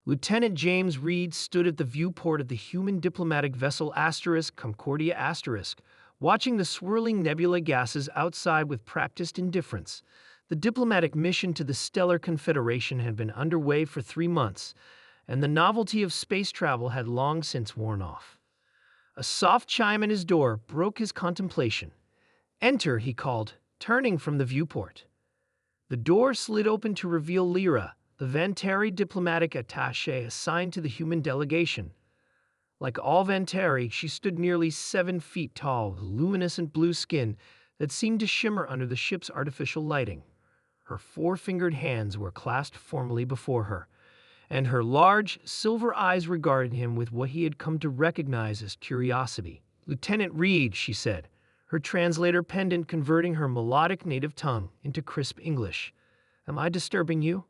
Lieutenant James Reed stood at the viewport of the human diplomatic vessel Concordia watching the swirling nebula gases outside with practiced indifference. The diplomatic mission to the Stellar Confederation had been underway for 3 months, and the novelty of space travel had long since worn off. A soft chime at his door broke his contemplation. "Enter," he called, turning from the viewport. The door slid open to reveal Lyra, the Vantari diplomatic attaché assigned to the human delegation. Like all Vantari, she stood nearly 7 feet tall, with luminescent blue skin that seemed to shimmer under the ship's artificial lighting. Her 4-fingered hands were clasped formally before her, and her large, silver eyes regarded him with what he had come to recognize as curiosity. "Lieutenant Reed," she said, her translator pendant converting her melodic native tongue into crisp English. "Am I disturbing you?"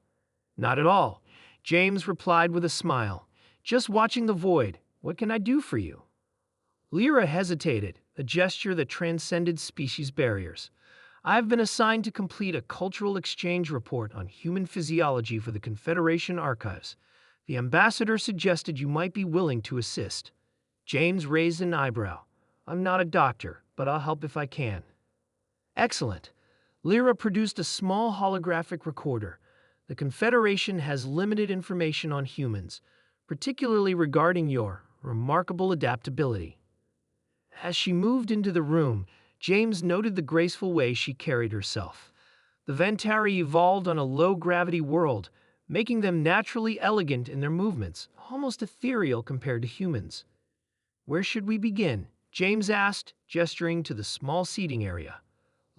"Not at all," James replied with a smile. "Just watching the void. What can I do for you?" Lyra hesitated, a gesture that transcended species barriers. "I've been assigned to complete a cultural exchange report on human physiology for the Confederation Archives. The ambassador suggested you might be willing to assist." James raised an eyebrow. "I'm not a doctor, but I'll help if I can." "Excellent." Lyra produced a small holographic recorder. "The Confederation has limited information on humans, particularly regarding your remarkable adaptability." As she moved into the room, James noted the graceful way she carried herself. The Vantari evolved on a low-gravity world, making them naturally elegant in their movements, almost ethereal compared to humans. "Where should we begin?" James asked, gesturing to the small seating area.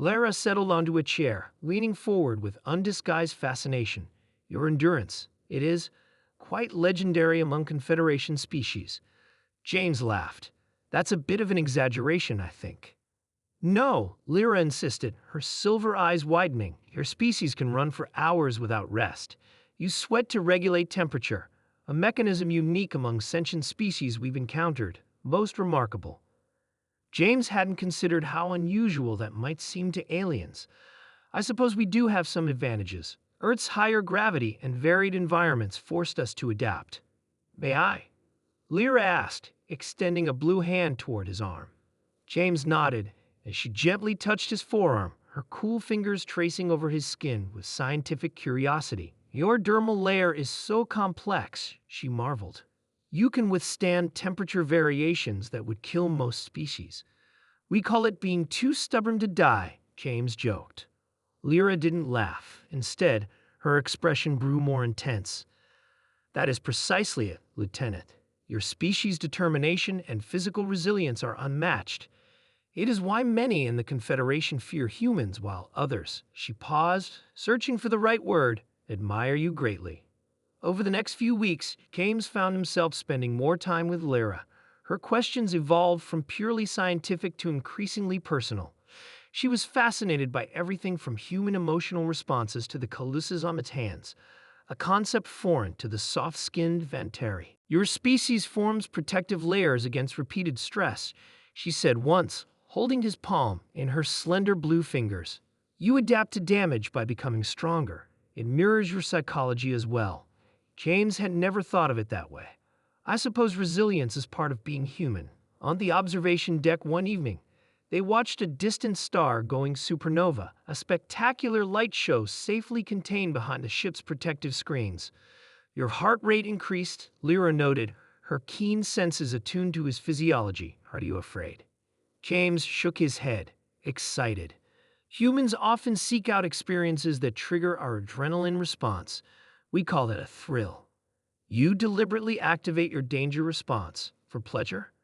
Lyra settled onto a chair, leaning forward with undisguised fascination. "Your endurance, it is quite legendary among Confederation species." James laughed. "That's a bit of an exaggeration, I think." "No," Lyra insisted, her silver eyes widening. "Your species can run for hours without rest. You sweat to regulate temperature, a mechanism unique among sentient species we've encountered. Most remarkable." James hadn't considered how unusual that might seem to aliens. "I suppose we do have some advantages. Earth's higher gravity and varied environments forced us to adapt." "May I?" Lyra asked, extending a blue hand toward his arm. James nodded as she gently touched his forearm, her cool fingers tracing over his skin with scientific curiosity. "Your dermal layer is so complex," she marveled. "You can withstand temperature variations that would kill most species. We call it being too stubborn to die," James joked. Lyra didn't laugh. Instead, her expression grew more intense. "That is precisely it, Lieutenant. Your species' determination and physical resilience are unmatched. It is why many in the Confederation fear humans, while others," she paused, searching for the right word, "admire you greatly." Over the next few weeks, James found himself spending more time with Lyra. Her questions evolved from purely scientific to increasingly personal. She was fascinated by everything from human emotional responses to the calluses on its hands, a concept foreign to the soft-skinned Vantari. "Your species forms protective layers against repeated stress," she said once, holding his palm in her slender blue fingers. "You adapt to damage by becoming stronger. It mirrors your psychology as well." James had never thought of it that way. "I suppose resilience is part of being human." On the observation deck one evening, they watched a distant star going supernova, a spectacular light show safely contained behind the ship's protective screens. "Your heart rate increased," Lyra noted, her keen senses attuned to his physiology. "Are you afraid?" James shook his head, excited. "Humans often seek out experiences that trigger our adrenaline response. We call it a thrill. You deliberately activate your danger response for pleasure?"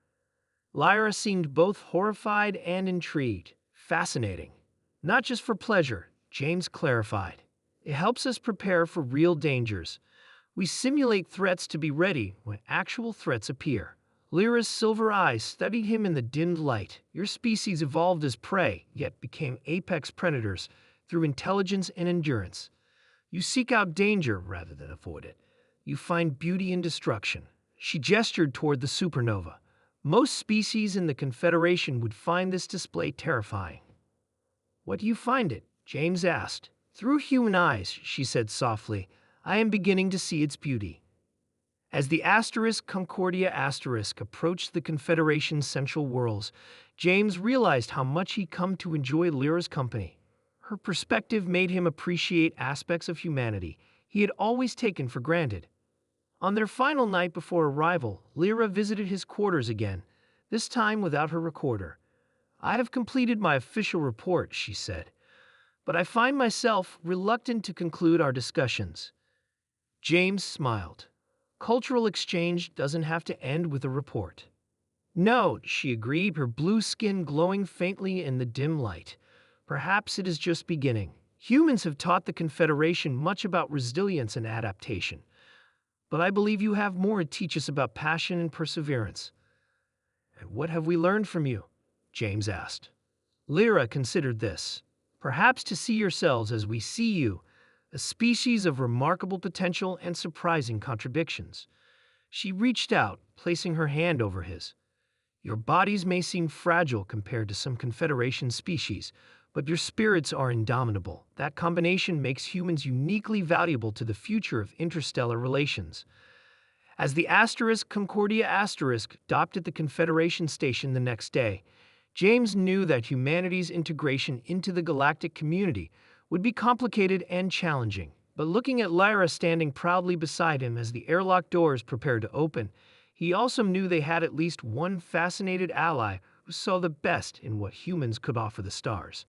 Lyra seemed both horrified and intrigued. "Fascinating. Not just for pleasure," James clarified. "It helps us prepare for real dangers. We simulate threats to be ready when actual threats appear." Lyra's silver eyes studied him in the dimmed light. "Your species evolved as prey, yet became apex predators through intelligence and endurance. You seek out danger rather than avoid it. You find beauty in destruction." She gestured toward the supernova. "Most species in the Confederation would find this display terrifying." "What do you find it?" James asked. "Through human eyes," she said softly, "I am beginning to see its beauty." As the Concordia approached the Confederation's central worlds, James realized how much he'd come to enjoy Lyra's company. Her perspective made him appreciate aspects of humanity he had always taken for granted. On their final night before arrival, Lyra visited his quarters again, this time without her recorder. "I have completed my official report," she said, "but I find myself reluctant to conclude our discussions." James smiled. Cultural exchange doesn't have to end with a report. "No," she agreed, her blue skin glowing faintly in the dim light. "Perhaps it is just beginning. Humans have taught the Confederation much about resilience and adaptation, but I believe you have more to teach us about passion and perseverance." "And what have we learned from you?" James asked. Lyra considered this. "Perhaps to see yourselves as we see you, a species of remarkable potential and surprising contradictions." She reached out, placing her hand over his. "Your bodies may seem fragile compared to some Confederation species, but your spirits are indomitable. That combination makes humans uniquely valuable to the future of interstellar relations." As the Concordia docked at the Confederation station the next day, James knew that humanity's integration into the galactic community would be complicated and challenging. But looking at Lyra standing proudly beside him as the airlock doors prepared to open, he also knew they had at least one fascinated ally who saw the best in what humans could offer the stars.